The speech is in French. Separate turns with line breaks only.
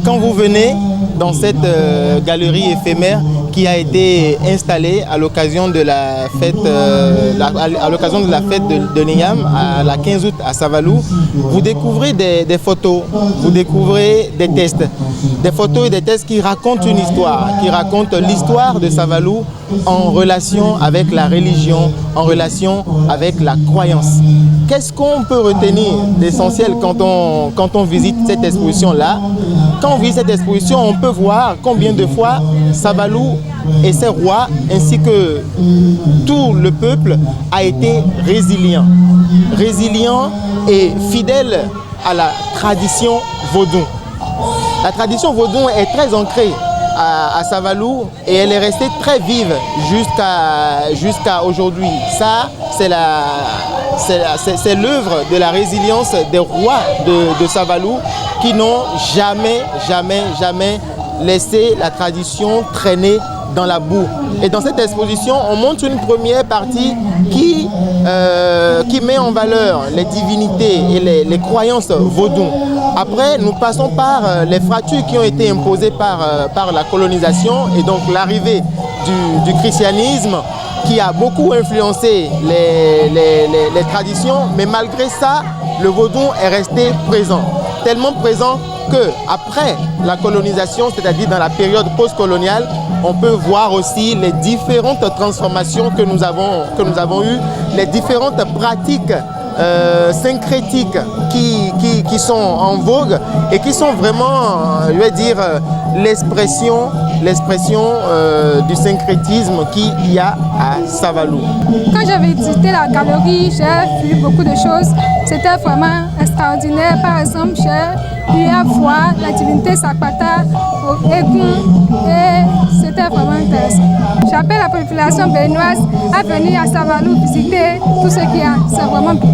Quand vous venez dans cette galerie éphémère qui a été installée à l'occasion de la fête, de Niyam, à la 15 août à Savalou, vous découvrez des photos, vous découvrez des tests. Des photos et des tests qui racontent une histoire, qui racontent l'histoire de Savalou en relation avec la religion, en relation avec la croyance. Qu'est-ce qu'on peut retenir d'essentiel quand on visite cette exposition-là? Quand on visite cette exposition, on peut voir combien de fois Savalou et ses rois, ainsi que tout le peuple, a été résilient. Résilient et fidèle à la tradition vaudou. La tradition vaudou est très ancrée à Savalou et elle est restée très vive jusqu'à aujourd'hui. Ça, c'est l'œuvre de la résilience des rois de Savalou qui n'ont jamais laissé la tradition traîner dans la boue. Et dans cette exposition, on montre une première partie qui met en valeur les divinités et les croyances vaudou. Après, nous passons par les fractures qui ont été imposées par la colonisation et donc l'arrivée du christianisme qui a beaucoup influencé les traditions, mais malgré ça, le vaudou est resté présent. Tellement présent qu'après la colonisation, c'est-à-dire dans la période post-coloniale, on peut voir aussi les différentes transformations que nous avons eues, les différentes pratiques syncrétiques qui sont en vogue et qui sont vraiment, je vais dire, l'expression du syncrétisme qu'il y a à Savalou.
Quand j'avais visité la galerie, j'ai vu beaucoup de choses. C'était vraiment extraordinaire. Par exemple, j'ai eu à voir la divinité Sakpata au Egun et c'était vraiment intéressant. J'appelle la population béninoise à venir à Savalou visiter tout ce qu'il y a. C'est vraiment bien.